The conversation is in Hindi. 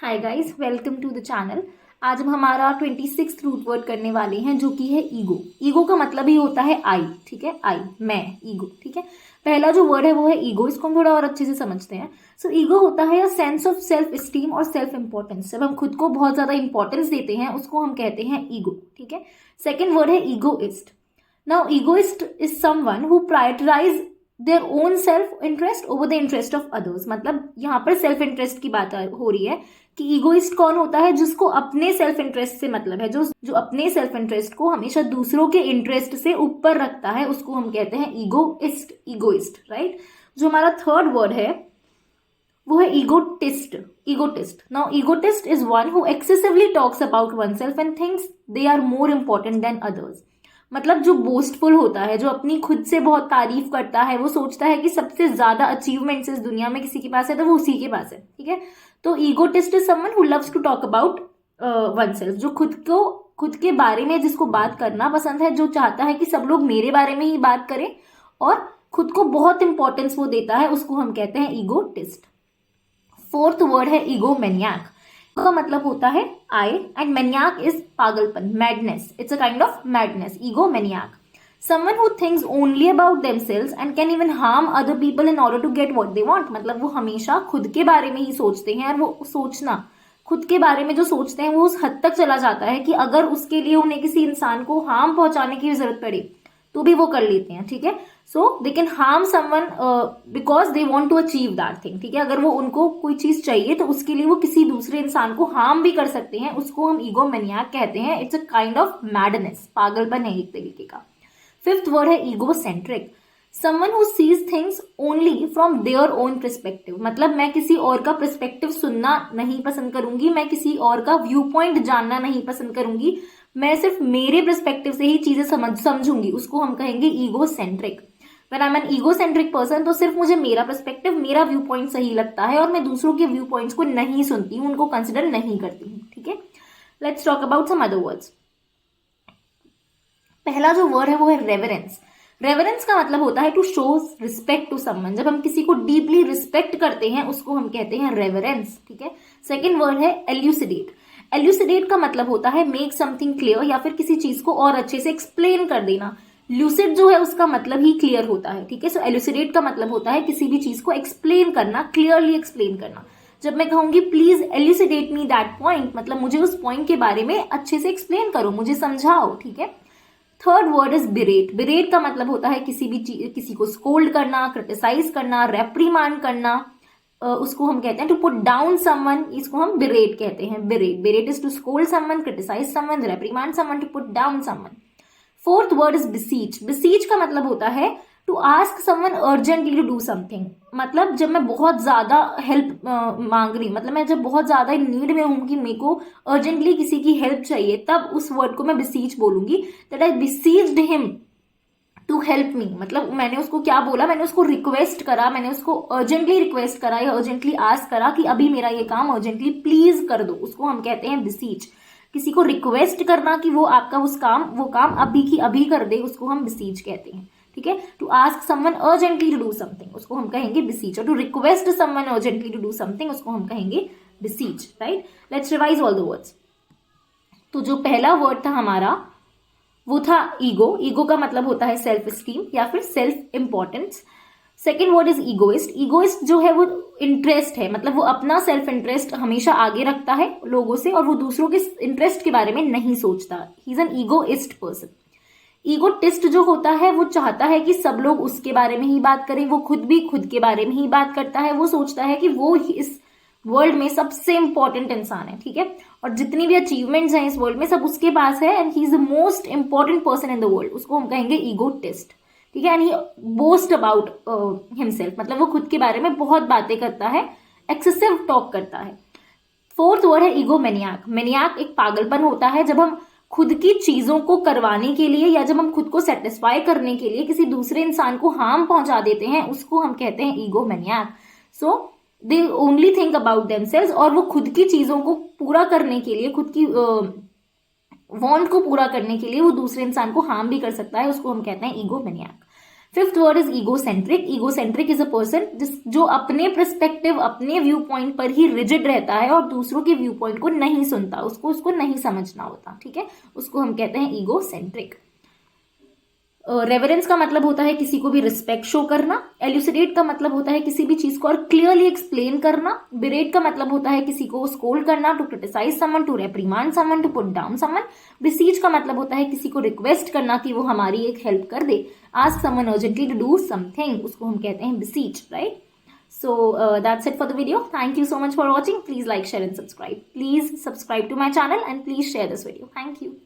Hi guys, welcome to the channel. आज हम हमारा 26th रूट वर्ड करने वाले हैं जो कि है ईगो। ईगो का मतलब ही होता है आई, ठीक है। आई, मैं, ईगो, ठीक है। पहला जो वर्ड है वो है ईगो। इसको हम थोड़ा और अच्छे से समझते हैं। सो ईगो होता है a sense of self esteem और सेल्फ इंपॉर्टेंस। जब हम खुद को बहुत ज्यादा इंपॉर्टेंस देते हैं उसको हम कहते हैं ईगो, ठीक है। सेकेंड वर्ड है egoist. Now egoist is someone who prioritize their own self interest over the interest of others. मतलब यहाँ पर सेल्फ इंटरेस्ट की बात हो रही है कि ईगोइस्ट कौन होता है, जिसको अपने सेल्फ इंटरेस्ट से मतलब है, जो जो अपने सेल्फ इंटरेस्ट को हमेशा दूसरों के इंटरेस्ट से ऊपर रखता है, उसको हम कहते हैं ईगोइस्ट। Egoist, right. जो हमारा थर्ड वर्ड है वो है egotist. Egotist. Now egotist is one who excessively talks about one self and thinks they are more important than others. मतलब जो बोस्टफुल होता है, जो अपनी खुद से बहुत तारीफ करता है, वो सोचता है कि सबसे ज्यादा अचीवमेंट्स इस दुनिया में किसी के पास है तो वो उसी के पास है, ठीक है। तो egotist is someone who loves to talk about one self. जो खुद के बारे में जिसको बात करना पसंद है, जो चाहता है कि सब लोग मेरे बारे में ही बात करें और खुद को बहुत इंपॉर्टेंस वो देता है, उसको हम कहते हैं ईगोटिस्ट। फोर्थ वर्ड है ईगोमैनियाक। का मतलब होता है आई एंड मैनियाक इज पागलपन, madness. It's a kind of madness, egomaniac. Someone who thinks only about themselves and can even harm other people in order to get what they want। मतलब वो हमेशा खुद के बारे में ही सोचते हैं और वो सोचना, खुद के बारे में जो सोचते हैं वो उस हद तक चला जाता है कि अगर उसके लिए उन्हें किसी इंसान को हार्म पहुंचाने की जरूरत पड़े तो भी वो कर लेते हैं, ठीक है। So they can harm someone because they want to achieve that thing, ठीक है। अगर वो उनको कोई चीज चाहिए तो उसके लिए वो किसी दूसरे इंसान को हार्म भी कर सकते हैं, उसको हम ईगोमैनियाक कहते हैं। It's a kind of madness, पागलपन है एक तरीके का। फिफ्थ वर्ड है egocentric. Someone who seize things only from their own perspective. मतलब मैं किसी और का परस्पेक्टिव सुनना नहीं पसंद करूंगी, मैं किसी और का व्यू पॉइंट जानना नहीं पसंद करूंगी, मैं सिर्फ मेरे परस्पेक्टिव से ही चीजें समझूंगी, उसको हम कहेंगे egocentric. When I am an egocentric person तो सिर्फ मुझे मेरा परस्पेक्टिव, मेरा व्यू पॉइंट सही लगता है और मैं दूसरों के व्यू पॉइंट्स को नहीं सुनती हूँ, उनको कंसिडर नहीं करती हूँ, ठीक है। Let's talk about some other words. पहला जो वर्ड है वो है रेवरेंस। रेवरेंस का मतलब होता है to show respect to someone. जब हम किसी को डीपली रिस्पेक्ट करते हैं उसको हम कहते हैं रेवरेंस, ठीक है। सेकेंड वर्ड है एल्यूसिडेट। एल्यूसिडेट का मतलब होता है मेक समथिंग क्लियर, या फिर किसी चीज को और अच्छे से एक्सप्लेन कर देना। ल्यूसिड जो है उसका मतलब ही क्लियर होता है, ठीक है। सो एल्यूसिडेट का मतलब होता है किसी भी चीज को एक्सप्लेन करना, क्लियरली एक्सप्लेन करना। जब मैं कहूंगी please elucidate me that point, मतलब मुझे उस पॉइंट के बारे में अच्छे से एक्सप्लेन करो, मुझे समझाओ, ठीक है। Third word is बिरेट। बिरेट का मतलब होता है किसी को स्कोल्ड करना, क्रिटिसाइज करना, रेप्रीमांड करना, उसको हम कहते हैं टू पुट डाउन समवन, इसको हम बिरेट कहते हैं। Berate is to scold someone, criticize someone, reprimand someone, to put down someone. Fourth word is beseech. Beseech का मतलब होता है to ask someone urgently to do something. मतलब जब मैं बहुत ज्यादा हेल्प मांग रही, मतलब मैं जब बहुत ज्यादा नीड में हूं कि मेरे को अर्जेंटली किसी की हेल्प चाहिए, तब उस वर्ड को मैं बिसीच बोलूंगी, that I beseeched him to help me. मतलब मैंने उसको क्या बोला, मैंने उसको रिक्वेस्ट करा, मैंने उसको अर्जेंटली रिक्वेस्ट करा या अर्जेंटली आस्क करा कि अभी मेरा ये काम अर्जेंटली प्लीज कर दो, उसको हम कहते हैं बिसीच। किसी को रिक्वेस्ट करना कि वो आपका वो काम अभी की अभी कर दे, उसको हम बिसीच कहते हैं, ठीक है। To ask someone urgently to do something, उसको हम कहेंगे बिसीच। और to request someone urgently to do something, उसको हम कहेंगे beseech, right. Let's revise all the words. तो जो पहला वर्ड था हमारा वो था ईगो। ईगो का मतलब होता है सेल्फ स्टीम या फिर self importance. Second word is egoist. Egoist जो है वो इंटरेस्ट है, मतलब वो अपना सेल्फ इंटरेस्ट हमेशा आगे रखता है लोगों से और वो दूसरों के इंटरेस्ट के बारे में नहीं सोचता। He is an egoist person. Egotist जो होता है वो चाहता है कि सब लोग उसके बारे में ही बात करें, वो खुद भी खुद के बारे में ही बात करता है, वो सोचता है कि वो इस वर्ल्ड में सबसे इंपॉर्टेंट इंसान है, ठीक है। और जितनी भी अचीवमेंट्स हैं इस वर्ल्ड में सब उसके पास है and he is the most important person in the world, उसको हम कहेंगे ईगोटिस्ट, ठीक है। And he boast about himself, मतलब वो खुद के बारे में बहुत बातें करता है, एक्सेसिव टॉक करता है। फोर्थ वर्ड है ईगोमैनियाक। मैनियाक एक पागलपन होता है जब हम खुद की चीजों को करवाने के लिए या जब हम खुद को सेटिस्फाई करने के लिए किसी दूसरे इंसान को हार्म पहुंचा देते हैं, उसको हम कहते हैं egomaniac. So they only think about themselves, और वो खुद की चीजों को पूरा करने के लिए, खुद की वांट को पूरा करने के लिए वो दूसरे इंसान को हार्म भी कर सकता है, उसको हम कहते हैं egomaniac. Fifth word is egocentric. Egocentric is a person जो अपने पर्सपेक्टिव, अपने व्यू पॉइंट पर ही रिजिड रहता है और दूसरों के व्यू पॉइंट को नहीं सुनता, उसको नहीं समझना होता. ठीक है, उसको हम कहते हैं ईगोसेंट्रिक. रेवरेंस का मतलब होता है किसी को भी रिस्पेक्ट शो करना. एल्यूसिडेट का मतलब होता है किसी भी चीज को और क्लियरली एक्सप्लेन करना. बिरेट का मतलब होता है किसी को स्कोल्ड करना, to criticize someone, to reprimand someone, to put down someone. Beseech का मतलब होता है किसी को रिक्वेस्ट करना कि वो हमारी एक हेल्प कर दे. Ask someone urgently to do something, उसको हम कहते हैं beseech, right. So that's it for the video. Thank you so much for watching. Please like, share and subscribe. Please subscribe to my channel and please share this video. Thank you.